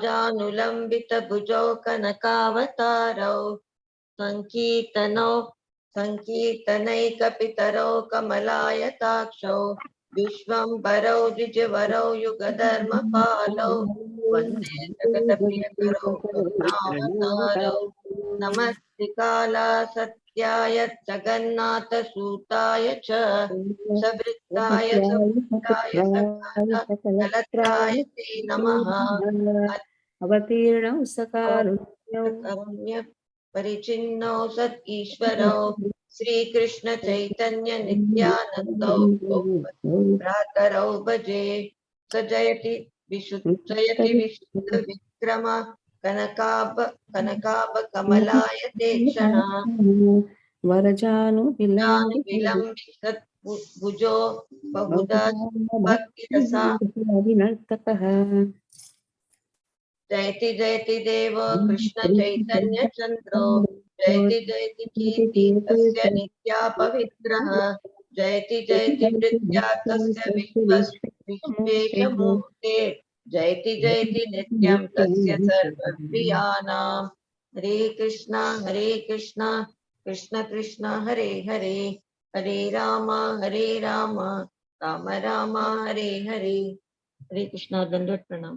जानुलंबित भुजौ कनकावतारौ संकीर्तनैकपितरौ कमलायताक्षौ विश्वम्भरौ द्विजवरौ युगधर्मपालौ वन्दे जगत्प्रियकरौ करुणावतारौ नमस्ते कालासत्याय जगन्नाथसूताय च सवृत्ताय सुवृत्ताय सकलत्राय ते नमः। अवतीर्णौ सकारुण्यौ कारुण्य परिचिन्नौ सत् ईश्वरौ श्रीकृष्ण चैतन्य नित्यानन्दौ भ्रातरौ भजे स जयति विशुद्ध विक्रम कनकाभ कमलाय तीक्षण वरजानु विलम्बित भुजो बहुधा भक्तिरसा विनर्तकः जयति जयति देव कृष्ण चैतन्य चन्द्रो जयति जयति कीर्ति तस्य नित्या पवित्रः जयति जयति वृद्ध्यातस्य विश्वेशमूर्ते जयति जयति नित्यं तस्य सर्वप्रियाणाम् हरे कृष्ण कृष्ण कृष्ण हरे हरे हरे राम राम राम हरे हरे। हरे कृष्ण दंडवत प्रणाम।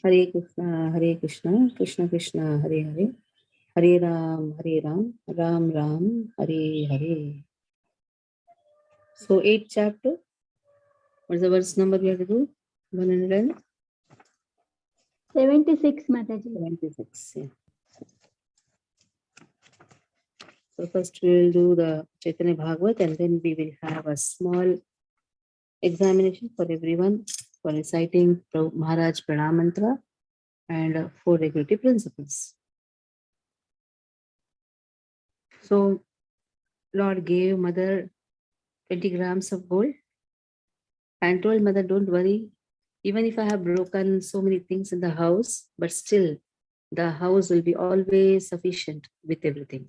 हरे Krishna Krishna Krishna Hare Hare Hare Ram Ram Ram Hare Hare. So 8th chapter, what's the verse number we have to do? 176 Mataji. 76, yeah. So first we will do the Caitanya Bhagavata and then we will have a small examination for everyone for reciting Maharaj Pranam Mantra and 4 regulative principles. So Lord gave mother 20 grams of gold and told mother, don't worry, even if I have broken so many things in the house, but still the house will be always sufficient with everything.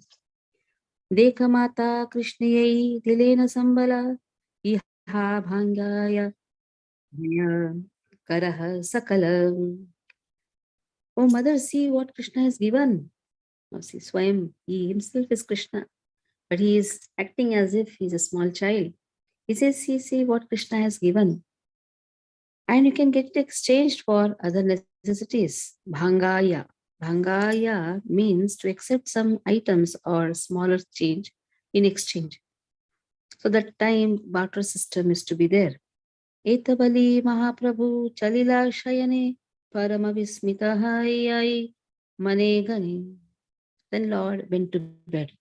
Dekha mata krishnayai dilena sambala iha bhangaya karaha sakalam. Oh mother, see what Krishna has given. Now see, Swayam, he himself is Krishna, but he is acting as if he's a small child. He says, see what Krishna has given. And you can get it exchanged for other necessities. Bhangaya. Bhangaya means to accept some items or smaller change in exchange. So that time barter system is to be there. Etabali Mahaprabhu Chalila Shayane Parama Vismitahayai Mane Gani. Then Lord went to bed.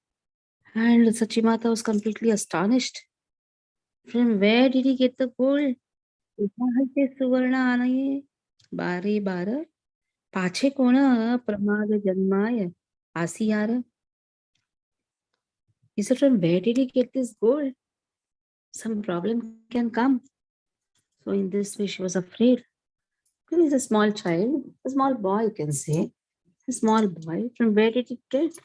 And Sachimata was completely astonished. From where did he get the gold? सुवर्ण आनये बारे बार पाछे कोण प्रमाद जन्माय आसियार. He said, from where did he get this gold? Some problem can come. So in this way she was afraid. He is a small child, a small boy you can say, a small boy. From where did he get?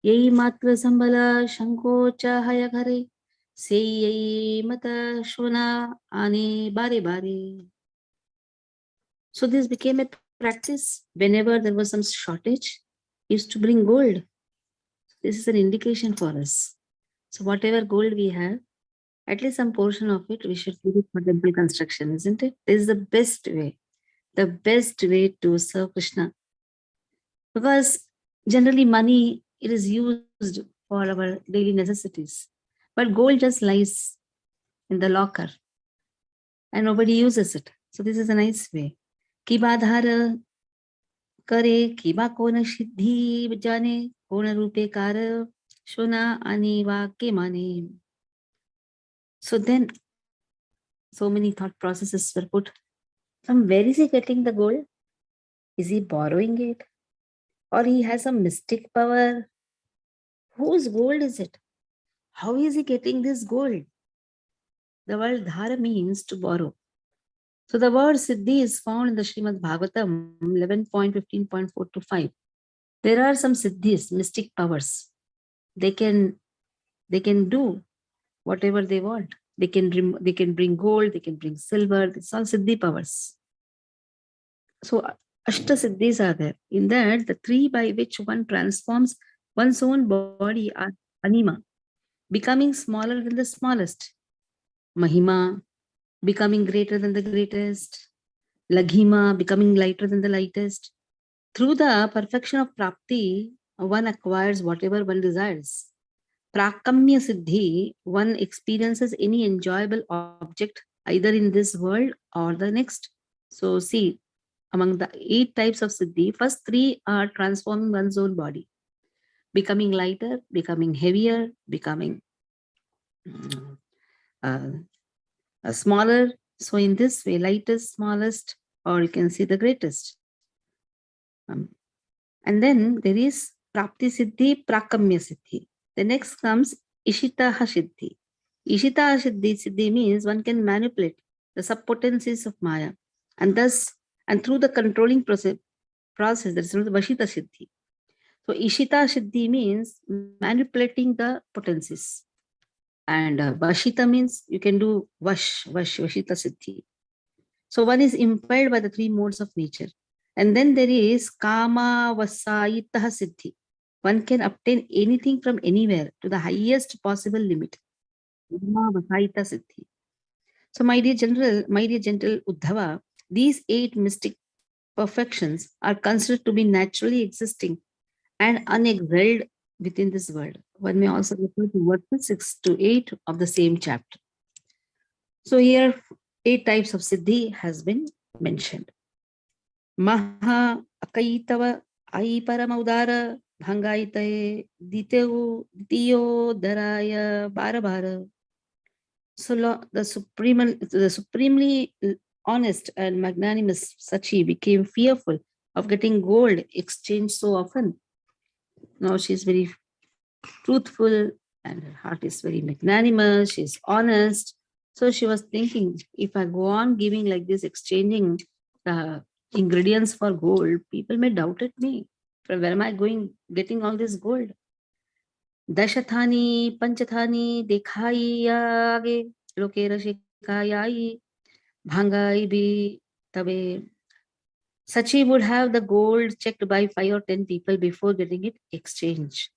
Yei matra sambala shankocha haya ghare se yei mata shona ane bare bare. So this became a practice. Whenever there was some shortage, he used to bring gold. This is an indication for us. So whatever gold we have, at least some portion of it, we should give it for temple construction, isn't it? This is the best way to serve Krishna. Because generally money, it is used for our daily necessities. But gold just lies in the locker and nobody uses it. So this is a nice way. Kibadhara करे किबा कोण सिद्धी जाने कोण रूपे car Shona आणि वाक्य माने. So then so many thought processes were put. From where is he getting the gold? Is he borrowing it? Or he has some mystic power? Whose gold is it? How is he getting this gold? The word dhara means to borrow. So the word siddhi is found in the Srimad Bhagavatam 11.15.4 to 5. There are some siddhis, mystic powers. They can do whatever they want. They can bring gold, they can bring silver. It's all siddhi powers. So Ashtasiddhis are there. In that, the three by which one transforms one's own body are Anima, becoming smaller than the smallest. Mahima, becoming greater than the greatest. Laghima, becoming lighter than the lightest. Through the perfection of Prapti, one acquires whatever one desires. Prakamya Siddhi, one experiences any enjoyable object either in this world or the next. So, see, among the 8 types of Siddhi, first 3 are transforming one's own body, becoming lighter, becoming heavier, becoming mm, uh, smaller. So, in this way, lightest, smallest, or you can see the greatest. Um, and then there is Prapti Siddhi, Prakamya Siddhi. The next comes Ishitaha Siddhi. Ishitaha Siddhi means one can manipulate the subpotencies of Maya, and thus, and through the controlling process that is the Vashita Siddhi. So Ishita Siddhi means manipulating the potencies. And Vashita means you can do Vashita Siddhi. So one is impelled by the 3 modes of nature. And then there is Kama Vasayitaha Siddhi. One can obtain anything from anywhere to the highest possible limit. Kama Vasayita Siddhi. So my dear gentle Uddhava, these 8 mystic perfections are considered to be naturally existing and unexcelled within this world. One may also refer to verses 6 to 8 of the same chapter. So here 8 types of Siddhi has been mentioned. Maha Akaitava Ai Paramaudara Bhangaitaye Ditiyo Daraya Barabara. So the supremely honest and magnanimous Sachi became fearful of getting gold exchanged so often. Now she's very truthful and her heart is very magnanimous, she's honest. So she was thinking, if I go on giving like this, exchanging the ingredients for gold, people may doubt at me. From where am I going, getting all this gold? Dashathani, Panchathani, Dekhai Age, Lokera Shikayai, Bhangai Bi Tabe. Sachi would have the gold checked by 5 or 10 people before getting it exchanged.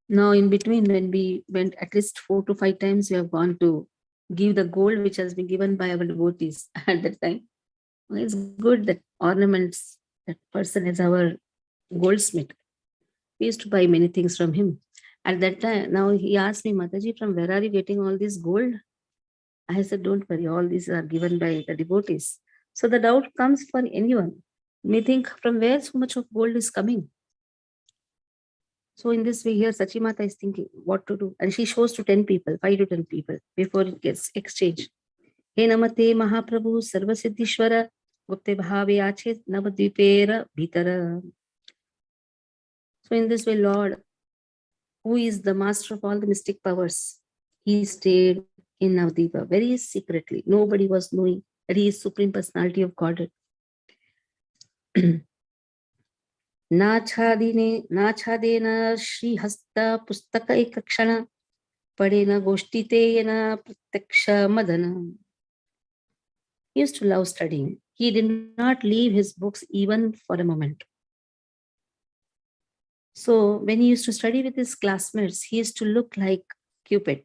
Now, in between, when we went at least 4 to 5 times, we have gone to give the gold which has been given by our devotees at that time. It's good that ornaments, that person is our goldsmith. We used to buy many things from him. At that time, now he asked me, Mataji, from where are you getting all this gold? I said, don't worry, all these are given by the devotees. So the doubt comes for anyone. You may think, from where so much of gold is coming? So in this way here, Sachimata is thinking what to do. And she shows to 10 people, 5 to 10 people before it gets exchanged. He namate Mahaprabhu Sarvasiddhishwara Gupte Bhave Ache Navadvipera Bhitara. So in this way, Lord, who is the master of all the mystic powers, he stayed in Navadvipa very secretly. Nobody was knowing that he is Supreme Personality of Godhead. नाछादेन श्रीहस्त पुस्तक एक क्षण पढ़ेन गोष्ठितेन प्रत्यक्ष Madan. He used to love studying. He did not leave his books even for a moment. So when he used to study with his classmates, he used to look like Cupid.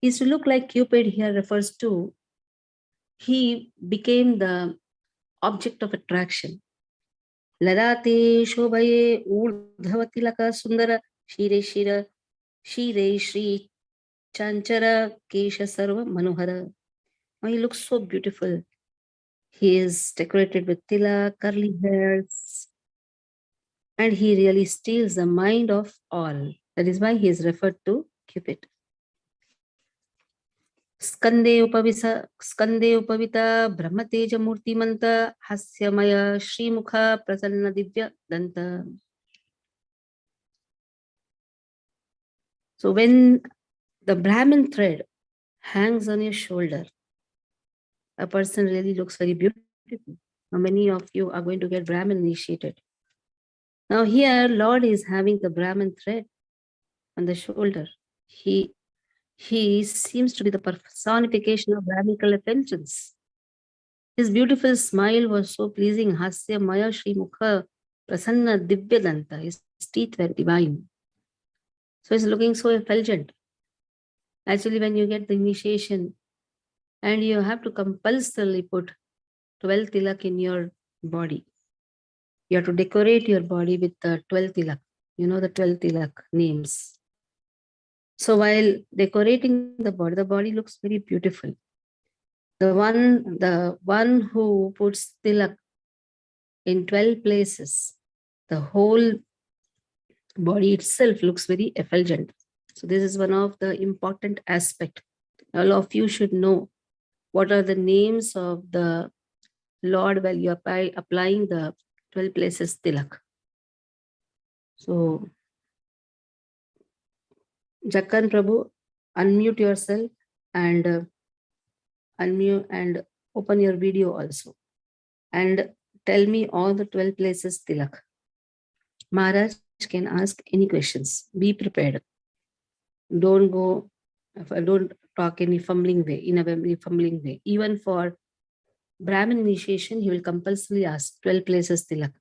He used to look like Cupid here refers to he became the object of attraction. Ladate shobhaye urdhavatilaka sundara shire shira shire shri chanchara kesha sarva manohara. Oh, he looks so beautiful. He is decorated with tila, curly hairs, and he really steals the mind of all. That is why he is referred to Cupid. Skande upavita brahmateja murtimanta hasyamaya shrimukha prasanna divya danta. So when the Brahmin thread hangs on your shoulder, a person really looks very beautiful. Now many of you are going to get Brahmin initiated. Now here, Lord is having the Brahmin thread on the shoulder. He seems to be the personification of radical repentance. His beautiful smile was so pleasing. Hasya Maya Shri Mukha Prasanna Divya Danta. His teeth were divine. So he's looking so effulgent. Actually, when you get the initiation and you have to compulsorily put 12 tilak in your body, you have to decorate your body with the 12 tilak. You know the 12 tilak names. So while decorating the body looks very beautiful. The one who puts tilak in 12 places, the whole body itself looks very effulgent. So this is one of the important aspect. All of you should know what are the names of the Lord while you are applying the 12 places tilak. So, Jakkan Prabhu, unmute yourself and unmute and open your video also. And tell me all the 12 places tilak. Maharaj can ask any questions. Be prepared. Don't talk any fumbling way, in a very fumbling way. Even for Brahmin initiation, he will compulsorily ask 12 places tilak.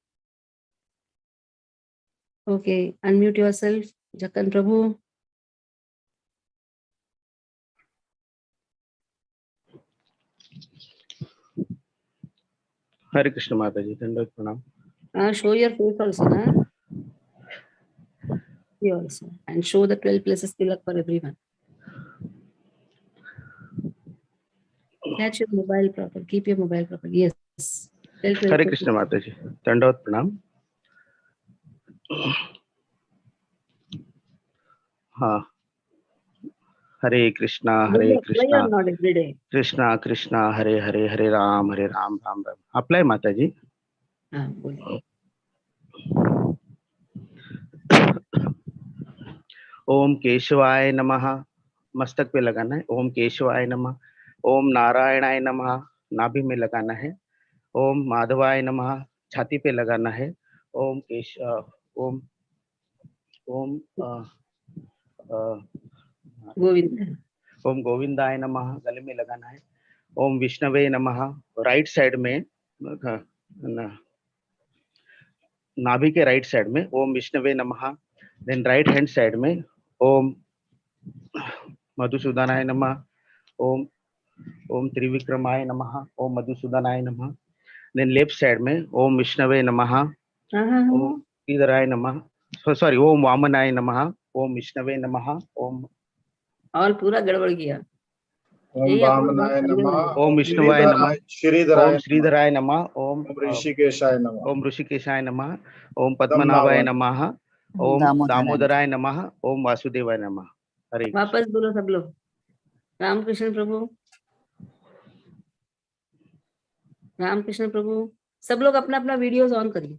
Okay, unmute yourself, Jakkan Prabhu. Hare Krishna Mataji, Dandavat Pranam. Show your face also, na? You also. And show the 12 places tilak for everyone. Catch your mobile proper. Keep your mobile proper. Yes. Hare Krishna Mataji, Dandavat Pranam. हाँ, Hare Krishna, Hare Krishna, not every day. Krishna Krishna, Hare Hare, Hare Ram, Ram Ram. Apply Mataji. ओम केशवाय नमः, मस्तक पे लगाना है. ओम केशवाय नमः. ओम नारायणाय नमः, नाभि में लगाना है. ओम माधवाय नमः, छाती पे लगाना है. ओम ओम ओम गोविंद. ओम गोविंदाय नमः, गले में लगाना है. ओम विष्णवे नमः, राइट साइड में, नाभि के राइट साइड में. ओम विष्णवे नमः. देन राइट हैंड साइड में ओम मधुसूदनाय नमः. ओम ओम त्रिविक्रमाय नमः. ओम मधुसूदनाय नमः. देन लेफ्ट साइड में ओम विष्णवे नमः. ओम श्रीधराय नमः. सॉरी, ओम वामनाय नमः. ओम विष्णवे नमः. ओम और पूरा गड़बड़ किया. ओम वामनाय नमः. ओम विष्णुवाय नमः. श्रीधराय ओम श्रीधराय नमः. ओम ऋषिकेशाय नमः. ओम ऋषिकेशाय नमः. ओम पद्मनाभाय नमः. ओम दामोदराय नमः. ओम वासुदेवाय नमः. हरे वापस बोलो सब लोग. रामकृष्ण प्रभु, रामकृष्ण प्रभु, सब लोग अपना अपना वीडियोस ऑन करिए.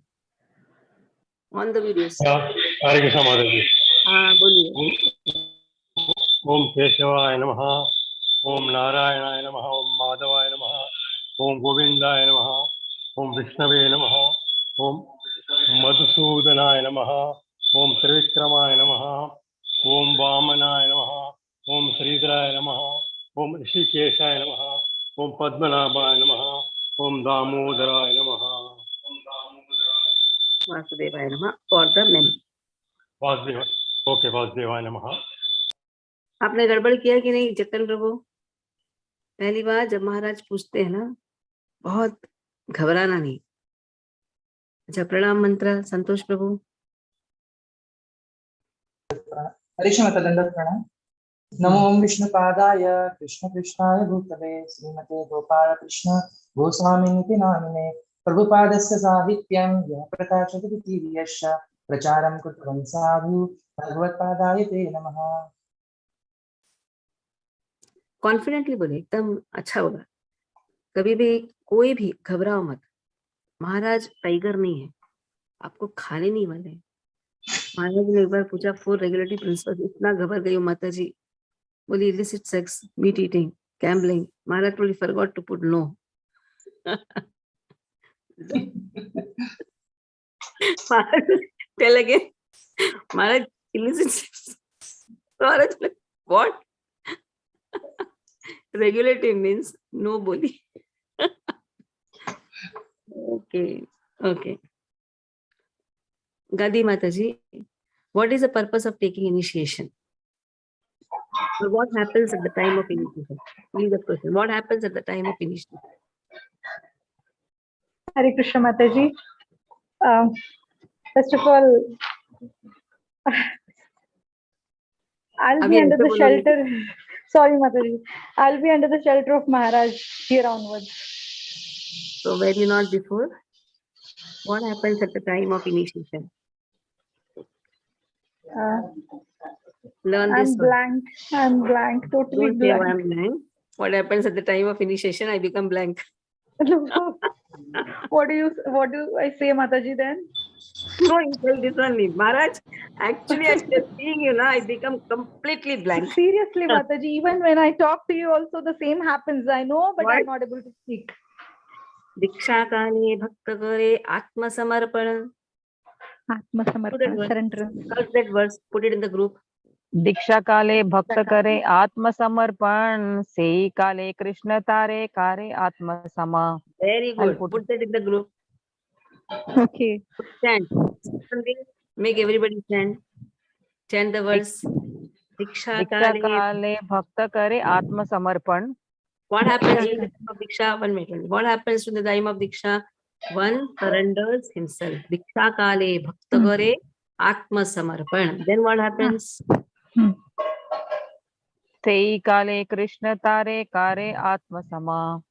On the videos. Hare Krishna Maharaj ji. हाँ बोलिए. ओम केशवाय नमः. ओम नारायणाय नमः. ओम माधवाय नमः. ओम गोविंदाय नमः. ओम विष्णवे नमः. ओम मधुसूदनाय नमः. ओम त्रिविक्रमाय नमः. ओम वामनाय नमः. ओम श्रीधराय नमः. ओम ऋषिकेशाय नमः. ओम पद्मनाभाय नमः. ओम दामोदराय नमः. वासुदेवाय नमः. For the main. Vasudev. Okay, वासुदेवाय नमः. आपने गड़बड़ किया कि नहीं जक्कन प्रभु? पहली बार जब महाराज पूछते हैं ना, बहुत घबराना नहीं. अच्छा, प्रणाम मंत्र संतोष प्रभु. हरीश माता दंडवत प्रणाम. नमो ओम विष्णुपादाय कृष्ण कृष्णाय भूतले श्रीमते गोपाल कृष्ण गोस्वामिनिति नामिने प्रभुपादस्य साहित्यं यः प्रकाशति पृथिव्यश्च प्रचारं कृतवन् साधु भगवत्पादाय ते नमः. कॉन्फिडेंटली बोले, एकदम अच्छा होगा. कभी भी कोई भी घबराओ मत. महाराज टाइगर नहीं है, आपको खाने नहीं वाले. महाराज ने एक बार पूछा 4 रेगुलेटरी प्रिंसिपल्स. इतना घबर गई माता जी. बोली illicit sex, meat eating, gambling. Maharaj probably forgot to put no. Maharaj, tell again. Maharaj, illicit sex. Maharaj, what? Regulative means no boli. Okay. Okay. Gadi Mataji, what is the purpose of taking initiation? Or what happens at the time of initiation? Leave the question. What happens at the time of initiation? Hare Krishna Mataji. First of all, I'll be Abhi under aise the bologe. shelter. Sorry, Mataji. I'll be under the shelter of Maharaj here onwards. So were you not before? What happens at the time of initiation? Uh, Learn this I'm one. blank. I'm blank. Totally Don't say blank. I'm blank. What happens at the time of initiation? I become blank. What do I say, Mataji, then? No, you tell this only. Maharaj, actually, I'm just seeing you now. I become completely blank. Seriously, Mataji, even when I talk to you, also the same happens. I know, but What? I'm not able to speak. दीक्षा काले भक्त करे आत्म समर्पण. Atma Samarpana, surrender. Curse that verse. Put it in the group. दीक्षा काले भक्त करे आत्म समर्पण सेई काले कृष्ण तारे कारे आत्म समा. Very good. Put that in the group. Okay. Chant. Make everybody chant. Chant the verse. Diksha Diksha Kale. काले भक्त करे आत्म समर्पण. What happens in the time of Diksha? 1 minute. What happens in the time of Diksha? One surrenders himself. Diksha Kale Bhakta Kare Atma Samarpan. Then what happens? सेई काले कृष्ण तारे कारे आत्म समा.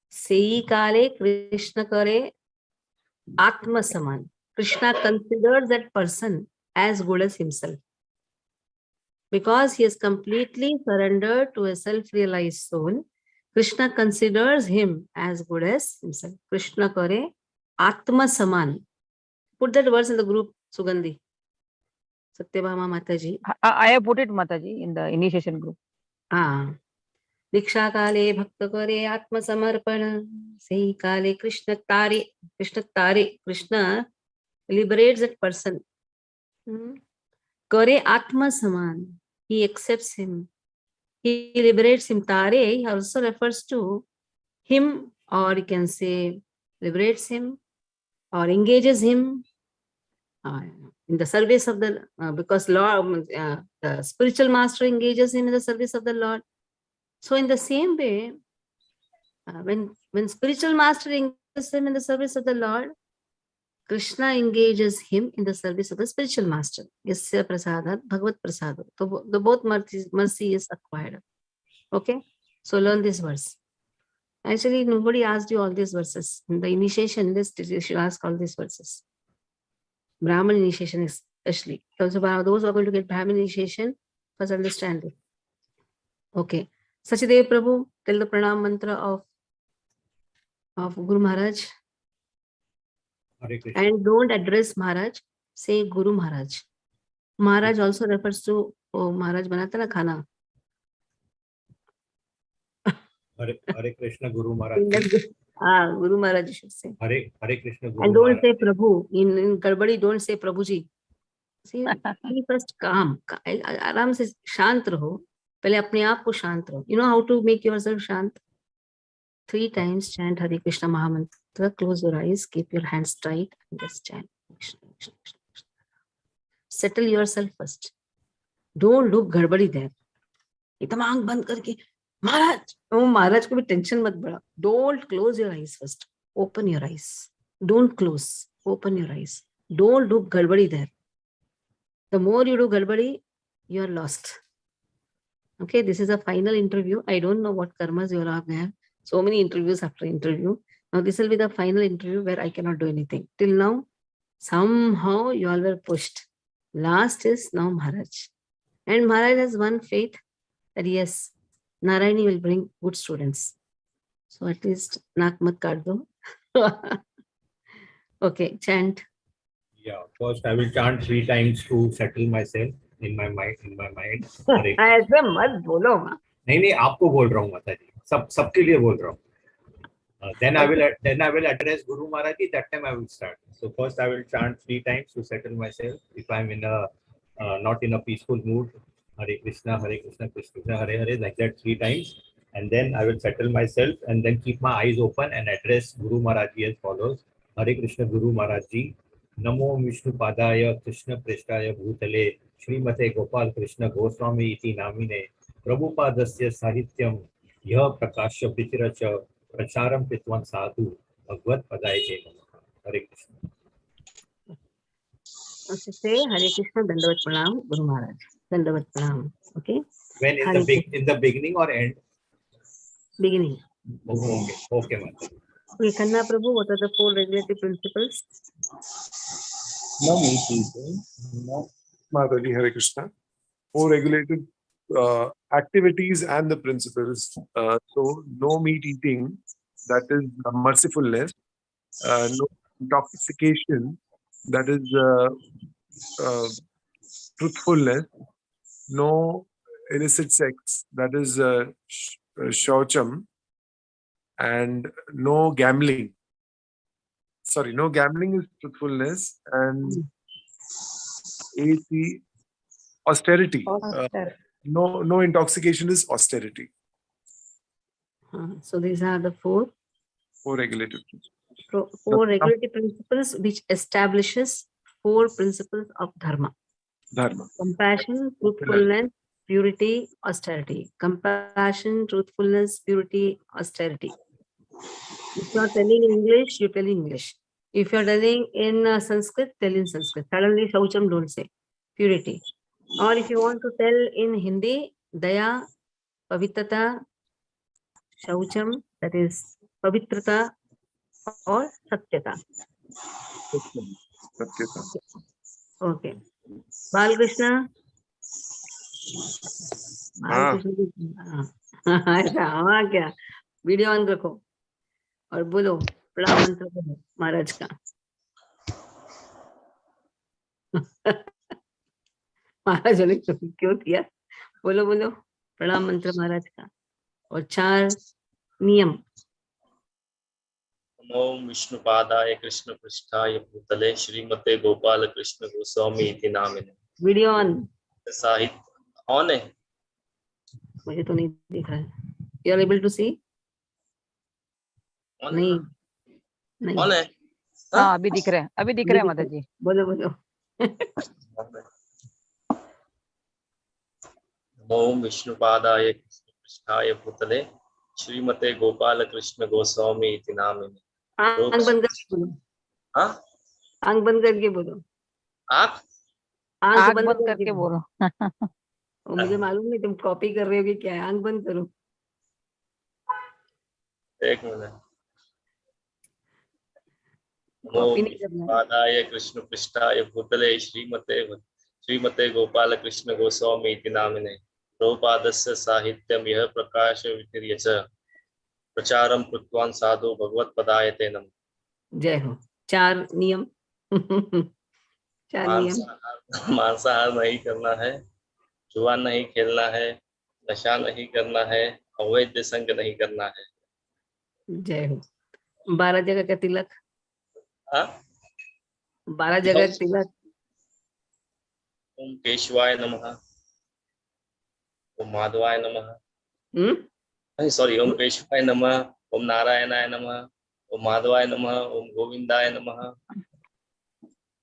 Sei Kale Krishna Kare Atma Saman. Krishna considers that person as good as himself. Because he has completely surrendered to a self-realized soul, Krishna considers him as good as himself. Krishna Kare Atma Saman. Put that verse in the group, Sugandhi. Satyabhama Mataji. I have put it, Mataji, in the initiation group. दीक्षा काले भक्त करे आत्म समर्पण सही काले कृष्ण तारे Krishna liberates that person. Kare Atma Saman. He accepts him. He liberates him. Tare also refers to him, or you can say liberates him or engages him in the service of the because Lord, the spiritual master engages him in the service of the Lord. So in the same way, when spiritual master engages him in the service of the Lord, Krishna engages him in the service of the spiritual master. Yasya prasadat bhagavat prasad. So the both mercy is acquired. Okay, so learn this verse. Actually, nobody asked you all these verses. In the initiation list, you should ask all these verses. Brahman initiation especially. Also, those who are going to get Brahman initiation, first understand it. Okay. Sachidev Prabhu, tell the pranam mantra of Guru Maharaj. And don't address Maharaj, say Guru Maharaj. Maharaj also refers to Maharaj banata na khana. Hare Krishna Guru Maharaj. Guru Maharaj you should say. Hare Krishna Guru And don't Maharaj. say Prabhu. In Garbadi, don't say Prabhuji. See, be first calm. आराम से शांत रहो. पहले अपने आप को शांत रहो. You know how to make yourself शांत? 3 times chant Hare Krishna Mahamantra. Close your eyes. Keep your hands tight and just chant. Krishna, Krishna, Krishna, Krishna. Settle yourself first. Don't look garbadi there. एकदम आंख बंद करके महाराज महाराज को भी tension मत बढ़ा. Don't close your eyes first. Open your eyes. Don't close. Open your eyes. Don't look garbadi there. The more you do garbadi, you are lost. Okay, this is a final interview. I don't know what karmas you all have. So many interviews after interview. Now this will be the final interview where I cannot do anything. Till now, somehow you all were pushed. Last is now Maharaj. And Maharaj has one faith that yes, Narayani will bring good students. So at least Nakmat Kardo. Okay, chant. Yeah, first I will chant 3 times to settle myself in my mind. ऐसे मत बोलो माँ. नहीं आपको बोल रहा हूँ माता जी. सबके लिए बोल रहा हूँ. Then I will address Guru Maharaj. That time I will start. So first I will chant 3 times to settle myself. If I'm in a not in a peaceful mood, Hare Krishna, Krishna Krishna, Hare Hare, like that 3 times. and then I will settle myself and then keep my eyes open and address Guru Maharaj Ji as follows. Hare Krishna Guru Maharaj Ji. Namo Vishnu Padaya Krishna Preshtaya Bhutale Srimate Gopal Krishna Goswami iti namine Prabhupadasya Sahityam Yah Prakasya Vichiracha Pracharam Pitwan Sadhu Bhagavad Padayate Namaha. Hare Krishna. Okay, say Hare Krishna, Dandavat Pranam, Guru Maharaj. Dandavat Pranam. Okay. When in Hare in the beginning or end? Beginning. Okay, okay, Mata. Okay, Kanna Prabhu, what are the 4 regulative principles? No meat eating. No. Mataji, Hare Krishna. 4 regulated activities and the principles. So, no meat eating, that is mercifulness. No intoxication, that is truthfulness. No illicit sex, that is shaucham. And no gambling. Sorry, no gambling is truthfulness. And AC, austerity. No intoxication is austerity. So these are the 4 regulative principles. 4 regulative principles which establishes 4 principles of dharma. Dharma. Compassion, truthfulness, purity, austerity. Compassion, truthfulness, purity, austerity. If you are telling in English, you tell in English. If you are telling in Sanskrit, tell in Sanskrit. Suddenly, shaucham don't say. Purity. Or if you want to tell in Hindi, daya, pavitrata, shaucham, that is pavitrata or satyata. Okay. Balkrishna. ऐसा क्या video on रखो और बोलो प्रणाम मंत्र बोलो महाराज का महाराज ने क्यों किया बोलो बोलो प्रणाम मंत्र महाराज का और 4 नियम ओम विष्णु पादाय कृष्ण पृष्ठाय भूतले श्रीमते गोपाल कृष्ण गोस्वामी इति नामिने वीडियो ऑन साहित्य ऑन है मुझे तो नहीं दिख रहा है यू आर एबल टू सी नहीं नहीं ऑन है हाँ अभी दिख रहे हैं माता जी बोलो बोलो ओम विष्णु पादाय कृष्ण पृष्ठाय भूतले श्रीमते गोपाल कृष्ण गोस्वामी इति नामिने आंख बंद करके बोलो हाँ आंख बंद करके बोलो आंख बंद करके बोलो मुझे मालूम नहीं तुम कॉपी कर रहे हो कि क्या है आंख बंद करो एक मिनट कॉपी नहीं करना पादाय कृष्ण पृष्ठाय भूतले श्रीमते गोपाल कृष्ण गोस्वामी इति नामिने प्रभुपादस्य साहित्यं यः प्रकाश वितिर्य च प्रचारं कृत्वान् साधु भगवत पदायते नमः जय हो 4 नियम 4 नियम मांसाहार नहीं करना है जुआ नहीं खेलना है नशा नहीं करना है अवैध संग नहीं करना है जय हो 12 जगह का तिलक 12 जगह तिलक ओम केशवाय नमः ओम माधवाय नमः सॉरी ओम केशवाय नमः ओम नारायणाय नमः ओम माधवाय नमः ओम गोविंदाय नमः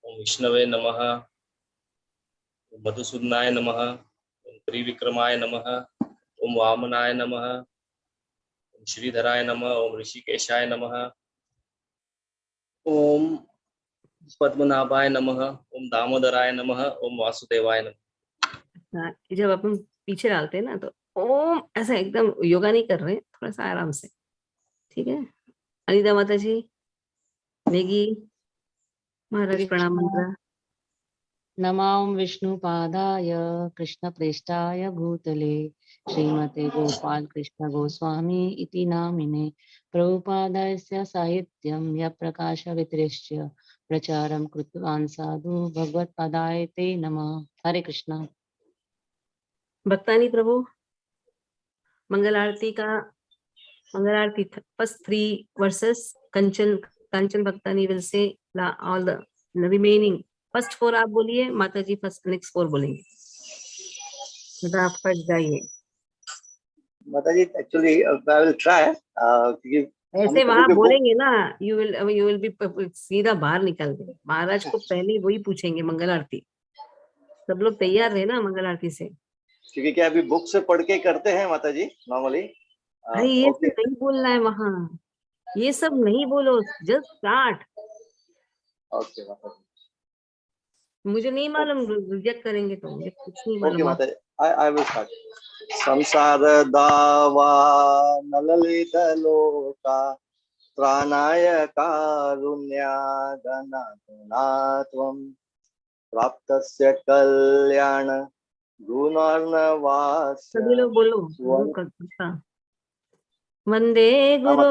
ओम विष्णवे नमः ओम मधुसूदनाय नमः ओम त्रिविक्रमाय नमः ओम वामनाय नमः ओम श्रीधराय नमः ओम ऋषिकेशाय नमः ओम पद्मनाभाय नमः ओम दामोदराय नमः ओम वासुदेवाय नमः। जब अपन पीछे डालते हैं ना तो ओम ऐसा एकदम योगा नहीं कर रहे थोड़ा सा आराम से ठीक है अनिता माता जी मेगी महाराज प्रणाम मंत्र नमां विष्णुपादाय कृष्णप्रेष्ठाय भूतले श्रीमते गोपाल कृष्ण गोस्वामी इति नामिने प्रभुपादस्य साहित्यं यः प्रकाश वितरिष्य प्रचारं कृतवान् साधु भगवत्पादाय ते नमः। हरे कृष्णा। भक्तानी प्रभु मंगल आरती first 3 verses Kanchan Bhaktani will say all the remaining first 4 आप बोलिए माता जी first next 4 बोलेंगे फटाफट जाइए माता जी एक्चुअली आई विल ट्राई क्योंकि ऐसे वहां बोलेंगे ना, यू विल बी सीधा बाहर निकल गए। महाराज को पहले वही पूछेंगे मंगल आरती। सब लोग तैयार रहे ना मंगल आरती से। क्योंकि क्या अभी बुक से पढ़ के करते हैं माता जी नॉर्मली। अरे ये सब नहीं बोलना है वहां, ये सब नहीं बोलो, जस्ट स्टार्ट। ओके माता जी, मुझे नहीं मालूम, रिजेक्ट करेंगे तो मुझे कुछ नहीं ओके मालूम। माता जी, आई विल स्टार्ट। संसार दावा नललित लोका प्राणाय कारुण्यागनाथनात्वं प्राप्तस्य कल्याण गुणार्णवास्य सभी लोग बोलो वंदे गुरु।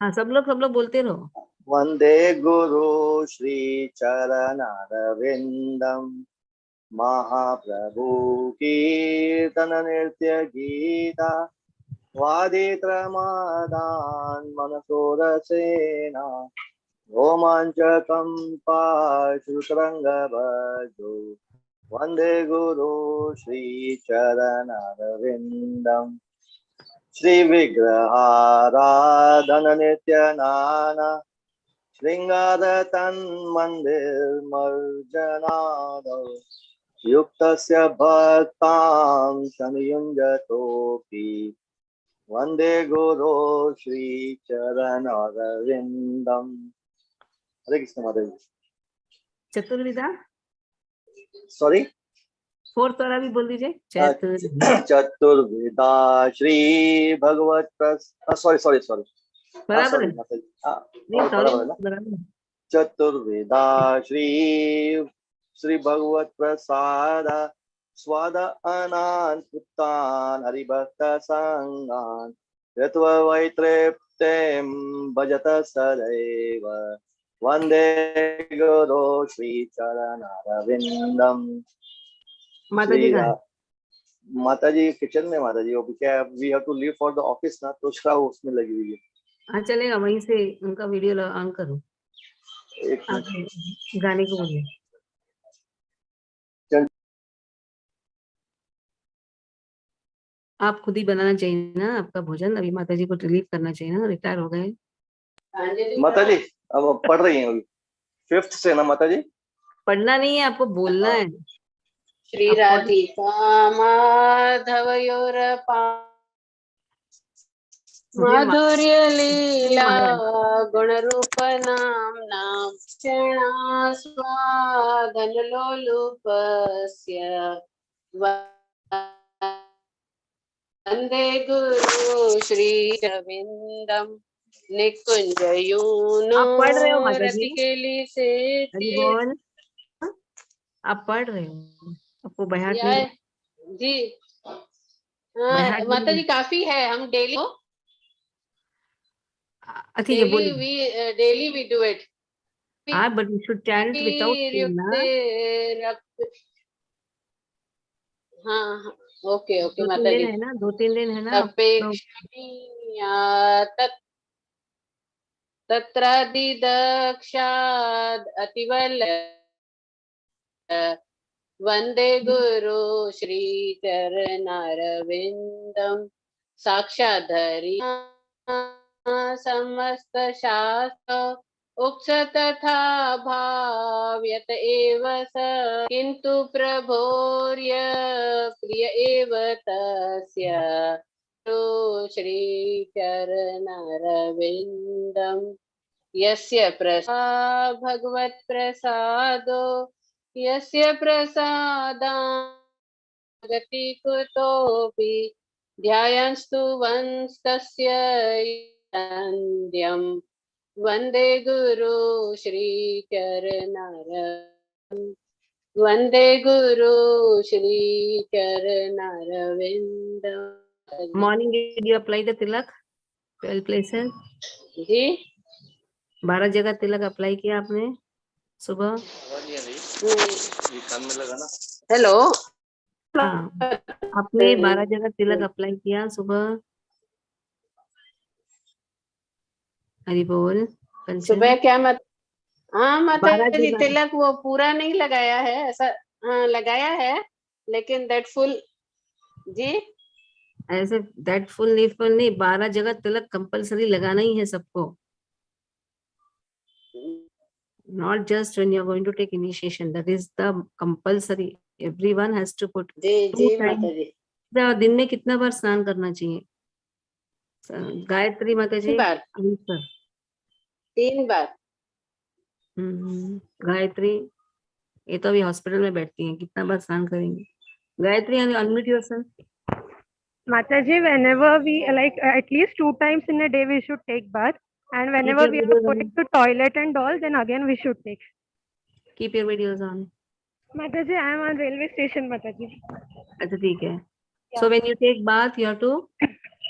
हाँ सब लोग बोलते रहो। वंदे गुरु श्री चरणारविंदम महाप्रभु कीर्तन नृत्य गीता वादित्रमादान मनसोरसेना रोमांचकं पाशुतरंगभजो वंदे गुरु श्री चरणारविंदम श्री विग्रहाराधन नित्य नाना श्रृंगार तन्मन्दिरमर्जनादौ युक्तस्य भक्तां संयुञ्जतोऽपि वंदे गुरु श्री चरणारविंदम। हरे कृष्ण माता जी। चतुर्विधा सॉरी फोर्थ वाला भी बोल दीजिए। चतुर्विधा श्री भगवत सॉरी बराबर है। चतुर्विधा श्री भगवत प्रसाद स्वाद अनान पुत्तान हरिभक्त संगान यत्व वैतृप्तें भजत सदैव वंदे गुरु श्री चरणारविंदम। माता जी किचन में माता जी, क्या we have to leave for the office ना, तो उसका उसमें लगी हुई है। हाँ चलेगा, वहीं से उनका वीडियो ऑन करो, गाने को बोलिए। आप खुद ही बनाना चाहिए ना आपका भोजन, अभी माता जी को रिलीव करना चाहिए ना, रिटायर हो गए माता जी। अब पढ़ रही हैं अभी 5th से ना माता जी। पढ़ना नहीं है आपको, बोलना है। श्री राधिका माधवयोर माधुर्य लीला गुण रूप नाम्ना क्षणास्वादन लोलुपस्य वंदे गुरु श्री रविंदम निकुंजयूनो रतिकेली से आप पढ़ रहे हो, आपको बयाट जी। माता जी काफी है, हम daily daily we do it. but you should chant without pain, हाँ ओके माता जी। 2-3 दिन है ना। तत्रादिदक्षाद अतिवल वंदे गुरु श्री चरणारविंदम साक्षाधरी समस्त शास्त्र उक्त तथा भाव्यत एव स किंतु प्रभोर्य प्रिय एव तस्य श्री चरणारविंदम यस्य प्रसाद भगवत प्रसादो यस्य प्रसादागति कुतोऽपि ध्यायंस्तु वंस्तस्य यन्द्यं वंदे गुरु श्री चरणारविंदम वंदे गुरु Shri चरणारविंदम। Morning did you apply the tilak 12 places? जी 12 जगह तिलक अप्लाई किया आपने सुबह? काम में लगा ना। हेलो हाँ, आपने 12 जगह तिलक अप्लाई किया सुबह? हरि बोल। सुबह क्या हाँ माता जी तिलक वो पूरा नहीं लगाया है, ऐसा हाँ लगाया है लेकिन दैट फुल। जी ऐसे that full नहीं, 12 जगह तिलक कंपलसरी लगाना ही है सबको. Not just when you're going to take initiation. That is the compulsory. Everyone has to put. जय माता जी. दिन में कितना बार स्नान करना चाहिए? गायत्री माता जी. 3 बार. आंसर. 3 बार. गायत्री, ये तो अभी हॉस्पिटल में बैठती हैं, कितना बार स्नान करेंगे? Gayatri, unmute yourself. Mataji, whenever we at least 2 times in a day we should take bath, and whenever we are going to toilet and all, then again we should take. Keep your videos on. Mataji, I am on railway station, Mataji. अच्छा, ठीक है. So when you take bath, you have to,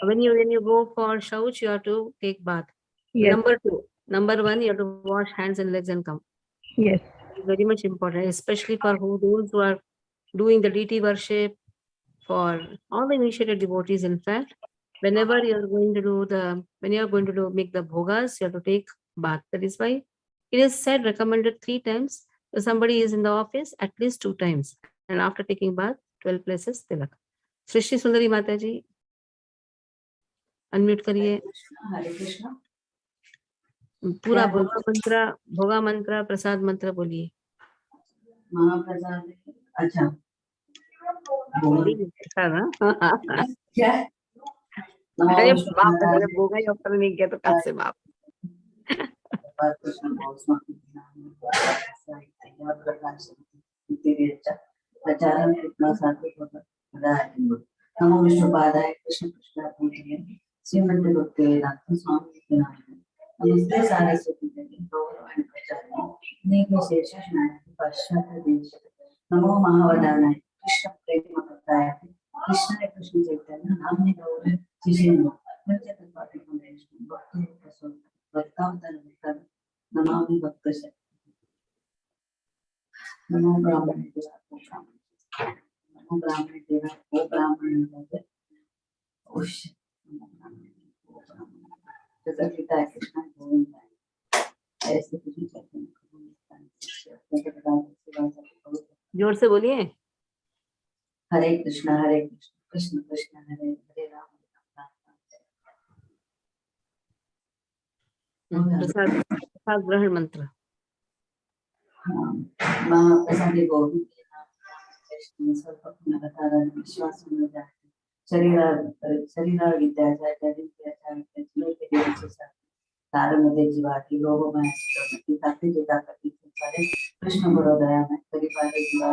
when you go for shouch, you have to take bath. Yes. Number 2. Number 1, you have to wash hands and legs and come. Yes. Very much important, especially for those who are doing the deity worship, for all the initiated devotees. In fact, whenever you are going to do make the bhogas, you have to take bath. That is why it is said, recommended 3 times. If somebody is in the office, at least 2 times. And after taking bath, 12 places tilak. Srishti Sundari Mataji, unmute करिए. हरे कृष्णा. पूरा भोगा मंत्र, प्रसाद मंत्र बोलिए. महाप्रसाद. अच्छा. क्या? अरे बाप रे, भोगा ही ऑप्शन नहीं किया तो कहाँ से बाप. प्रचारम कृष्ण सात्विक होता नमो विष्णुपादाय कृष्ण कृष्णाय श्रीमते भक्ति वेदांत स्वामी के नाम में नमस्ते सारस्वती देवी गौरवाणी प्रचारिणी अनेक विशेष पश्चात देश नमो महावदानाय कृष्ण प्रेम भक्ताय कृष्णाय कृष्ण चैतन्य नामने गौर शिशेन पंचतत्व पाठिकों भक्तों प्रसन्न भक्तावतार भक्तन नमामि भक्त से नमो ब्राह्मण देवा नमो ब्राह्मण देवा ओ ब्राह्मण देवा ओश जगत कृष्ण गोविंद ऐसे कृष्ण चैतन्य जोर से बोलिए. हरे कृष्ण कृष्ण कृष्ण हरे हरे राम प्रसाद ग्रहण मंत्र. महाप्रसादी गोविंद विश्वास शरीर विद्याचार्य तारमध्ये जीवाती लोभमय कृष्ण बड़ोदया में परिवार जीवा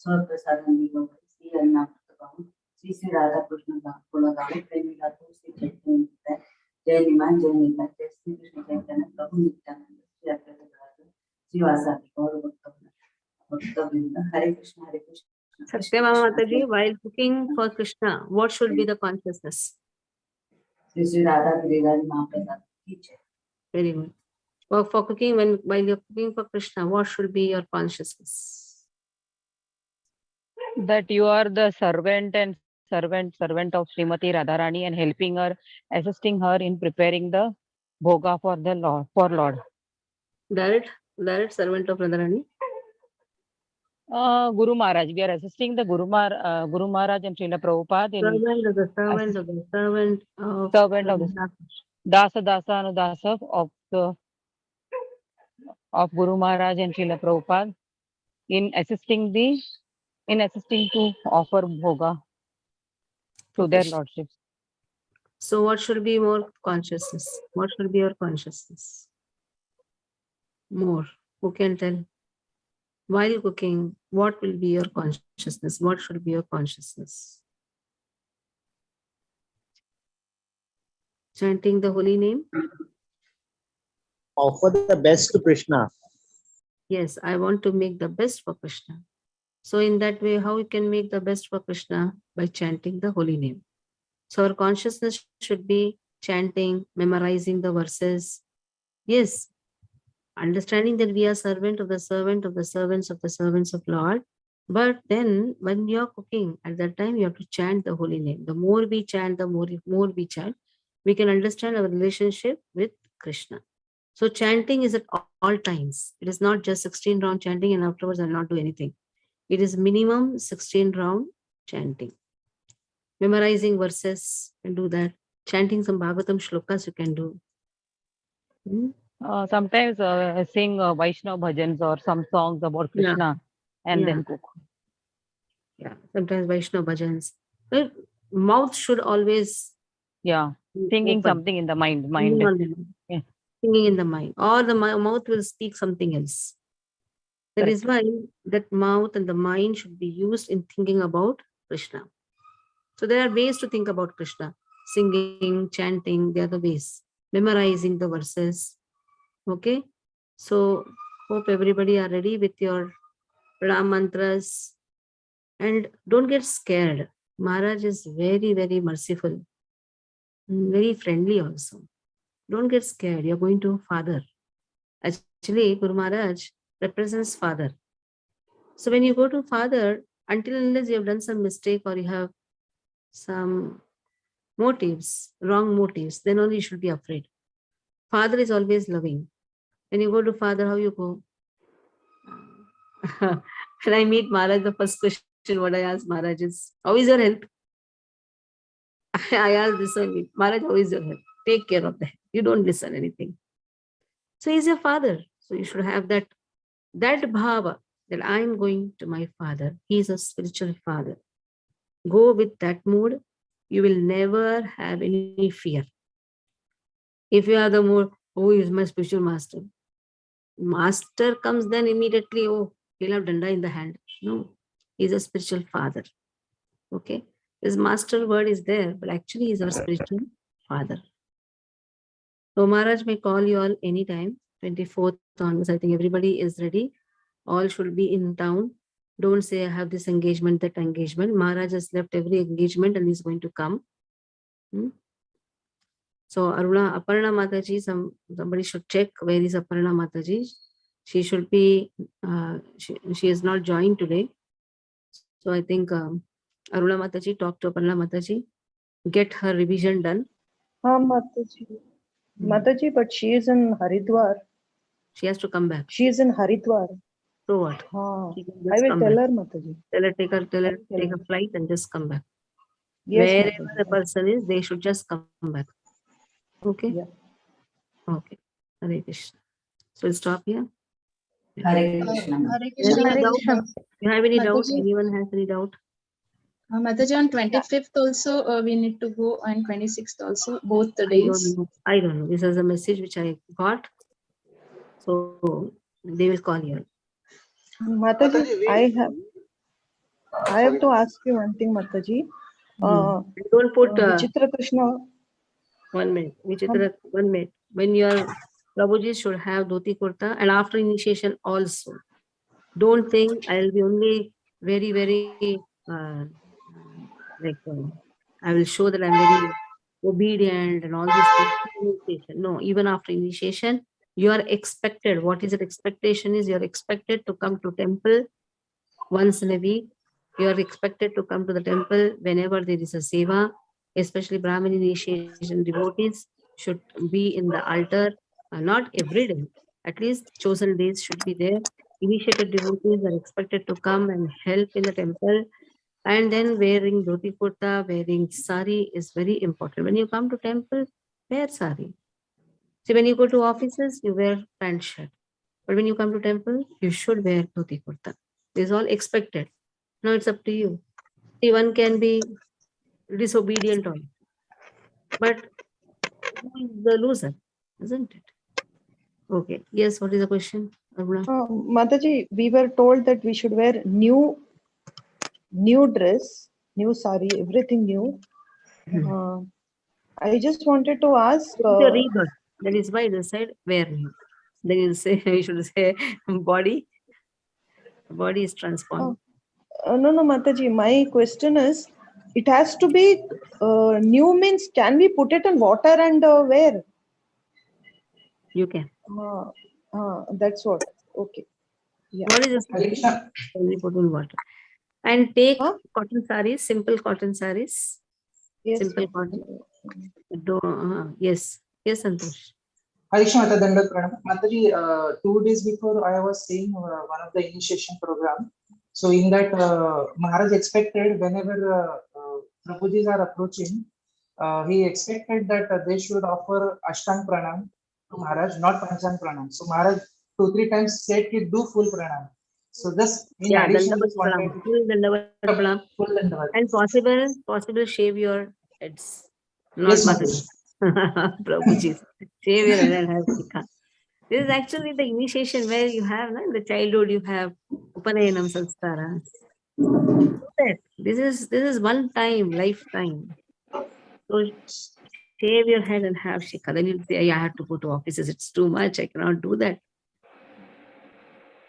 स्वप्रसादन श्री अन्नाम श्री श्री राधा कृष्ण गुणगान प्रेमी श्री चैतन्य जय निमान जय निता जय श्री कृष्ण चैतन्य प्रभु नित्यानंद श्री अद्वैत श्री वासादि गौर भक्तवृंद हरे Krishna Satyabhama Mataji, while cooking for Krishna, what should be the consciousness? Shri Radha Giridhari Mahaprasad. Very good. Well, for cooking, while you're cooking for Krishna, what should be your consciousness? That you are the servant of Srimati Radharani and helping her, assisting her in preparing the bhoga for the Lord. Direct servant of Radharani. Guru Maharaj. We are assisting the Guru Maharaj and Srila Prabhupada in servant of the servant of Dasa Anudasa of Guru Maharaj and Srila Prabhupada in assisting to offer bhoga to their lordships. So what should be more consciousness? What should be your consciousness? More. Who can tell? While cooking, what will be your consciousness? What should be your consciousness? Chanting the holy name? Offer the best to Krishna. Yes, I want to make the best for Krishna. So in that way, how we can make the best for Krishna? By chanting the holy name. So our consciousness should be chanting, memorizing the verses. Yes, understanding that we are servant of the servant of the servants of the servants of Lord. But then when you are cooking, at that time you have to chant the holy name. The more we chant, the more we chant, we can understand our relationship with Krishna. So chanting is at all times. It is not just 16 round chanting and afterwards I'll not do anything. It is minimum 16 round chanting. Memorizing verses, you can do that. Chanting some Bhagavatam shlokas, you can do. Sometimes sing Vaishnava bhajans or some songs about Yeah. Krishna and Yeah. then cook. Yeah, sometimes Vaishnava bhajans. But mouth should always Singing open. something in the mind. Singing on the mind. Yeah. Singing in the mind, or the mouth will speak something else. That is why that mouth and the mind should be used in thinking about Krishna. So there are ways to think about Krishna. Singing, chanting, they are the ways. Memorizing the verses. Okay. So hope everybody are ready with your pranam mantras. And don't get scared. Maharaj is very, very merciful. Very friendly also. Don't get scared. You're going to Father. Actually, Guru Maharaj represents Father. So when you go to Father, until unless you have done some mistake or you have some motives, wrong motives, then only you should be afraid. Father is always loving. When you go to Father, how you go? When I meet Maharaj, the first question what I ask Maharaj is, how is your health? I ask this only, Maharaj, how is your health? Take care of that. You don't listen anything. So he's your father. So you should have that bhava that I am going to my father. He is a spiritual father. Go with that mood. You will never have any fear. If you have the mood, oh, he is my spiritual master. Master comes then immediately, oh, he'll have danda in the hand. No, he's a spiritual father. Okay. His master word is there, but actually he's our spiritual father. So Maharaj may call you all anytime, 24th onwards. I think everybody is ready. All should be in town. Don't say I have this engagement, that engagement. Maharaj has left every engagement and is going to come. So Aruna, Aparna Mataji, somebody should check where is Aparna Mataji. She should be, she is not joined today. So I think Aruna Mataji, talk to Aparna Mataji, get her revision done. Mataji. Mataji, but she is in Haridwar. She has to come back. She is in Haridwar. So what? I will tell her, Mataji. Tell her take a flight and just come back. Yes, Wherever Mataji. the person is, they should just come back. Okay? Yeah. Okay. Hare Krishna. So we'll stop here. Hare Krishna. Hare Krishna. Any doubt? You have any doubt? Mataji, Anyone has any doubt? Mataji, on 25th also we need to go, and 26th also, both the I days. don't know. This is a message which I got. So they will call you. Mataji, I have to ask you one thing, Mataji. Don't put Vichitra Krishna. 1 minute. Vichitra, 1 minute. When your Prabhuji should have dhoti kurta, and after initiation also. Don't think I'll be only very, very I will show that I'm very obedient and all these things. No, even after initiation, you are expected. What is the expectation is you're expected to come to temple once in a week. You are expected to come to the temple whenever there is a seva, especially Brahmin initiation devotees should be in the altar, not every day, at least chosen days should be there. Initiated devotees are expected to come and help in the temple. And then wearing dhoti kurta, wearing sari is very important. When you come to temple, wear sari. See, when you go to offices, you wear pant shirt. But when you come to temple, you should wear dhoti kurta. This is all expected. Now it's up to you. See, one can be disobedient also. But who is the loser, isn't it? Okay. Yes, what is the question, Aruna? Mataji, we were told that we should wear new dress, new sari, everything new. I just wanted to ask. The rebirth. That is why they said wear new. Then you say you should say body. Body is transformed. No, Mataji. My question is, it has to be new means can we put it in water and wear? You can. That's what. Okay. Yeah. What is this? Can we put in water? And take cotton saris, simple cotton saris. Yes. Simple cotton. Yes. Yes, Santosh. Harishma Dandat Pranam. Mataji, 2 days before I was seeing one of the initiation program. So in that, Maharaj expected whenever Prabhujis are approaching, he expected that they should offer Ashtang Pranam to Maharaj, not Panchang Pranam. So Maharaj 2-3 times said to do full Pranam. So this in addition, just wanted Full Dandavat Pranam. full Dandavat. And possible shave your heads. Not Yes, Mataji. Prabhuji. Shave your head and have Sikha. This is actually the initiation where you have, in the childhood, you have Upanayanam Sanskara. This is one time, lifetime. So shave your head and have Shikha. Then you'll say, I have to go to offices. It's too much. I cannot do that.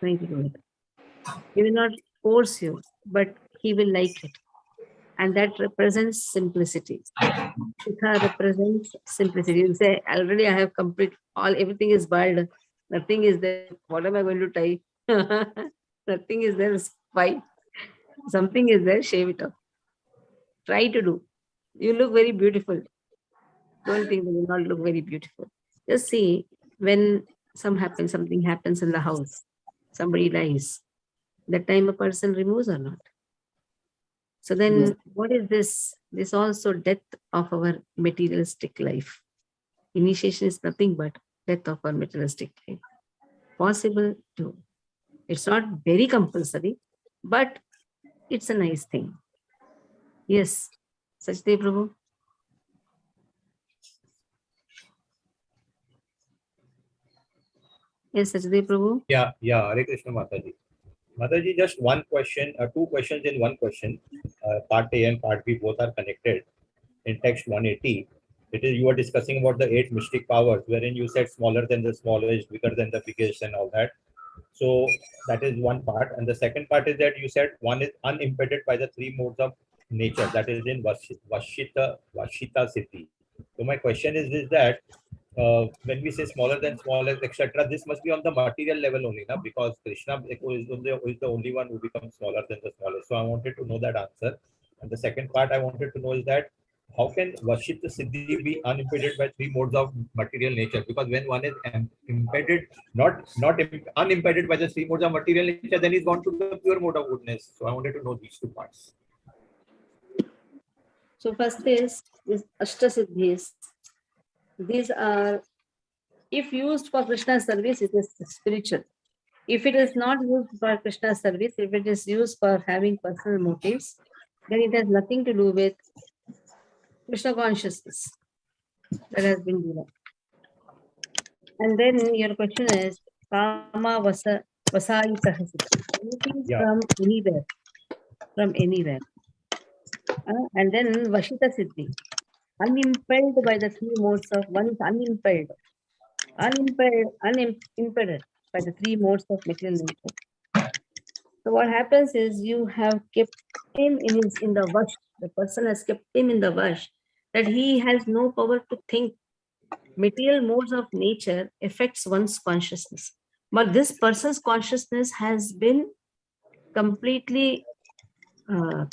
Thank you. He will not force you, but he will like it. And that represents simplicity. Shikha represents simplicity. You say, already I have complete, everything is bald. Nothing is there. What am I going to tie? Nothing is there. It's fine. Something is there. Shave it off. Try to do. You look very beautiful. Don't think that you will not look very beautiful. Just see, when something happens in the house, somebody dies, that time a person removes or not. So then what is this? This also death of our materialistic life. Initiation is nothing but death of our materialistic life. Possible too. It's not very compulsory, but it's a nice thing. Yes, Sachdev Prabhu. Yes, Sachdev Prabhu. Yeah, Hare Krishna Mataji. Mataji, just one question, two questions in one question. Part A and Part B both are connected. In text 180, it is you were discussing about the 8 mystic powers, wherein you said smaller than the smallest, bigger than the biggest, and all that. So that is one part, and the second part is that you said one is unimpeded by the 3 modes of nature. That is in Vashita Siddhi. So my question is that when we say smaller than smallest, etc., this must be on the material level only, na? Because Krishna is the only one who becomes smaller than the smallest. So I wanted to know that answer. And the second part I wanted to know is that how can Vashita Siddhi be unimpeded by 3 modes of material nature? Because when one is impeded, unimpeded by the 3 modes of material nature, then he's gone to the pure mode of goodness. So I wanted to know these 2 parts. So first is Ashtasiddhis. These are, if used for Krishna's service, it is spiritual. If it is not used for Krishna's service, if it is used for having personal motives, then it has nothing to do with Krishna consciousness that has been given. And then your question is, Kama Vasai Sahasiddhi. Anything from anywhere. And then Vashita Siddhi. Unimpelled by the 3 modes of, one is unimpelled by the 3 modes of material nature. So what happens is you have kept him in the vash. The person has kept him in the vash that he has no power to think. Material modes of nature affects one's consciousness, but this person's consciousness has been completely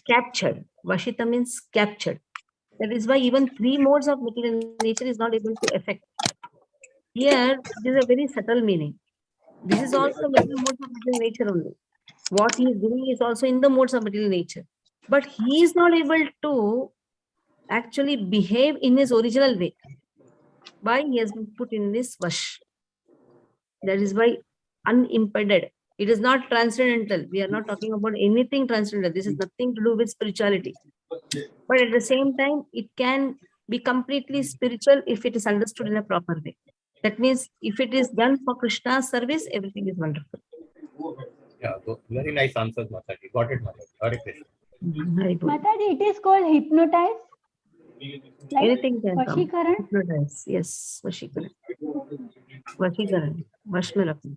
captured. Vashita means captured. That is why even 3 modes of material nature is not able to affect. Here, it is a very subtle meaning. This is also material modes of material nature only. What he is doing is also in the modes of material nature. But he is not able to actually behave in his original way. Why? He has been put in this vash. That is why unimpeded. It is not transcendental. We are not talking about anything transcendental. This is nothing to do with spirituality. But at the same time, it can be completely spiritual if it is understood in a proper way. That means if it is done for Krishna's service, everything is wonderful. Yeah, so very nice answers, Mataji. Got it, Mataji. Hare Krishna. Mataji, it is called hypnotize. Like Anything can come. Vashikaran? Hypnotize. Yes, Vashikaran. Vashikaran. Vash mein rakhna.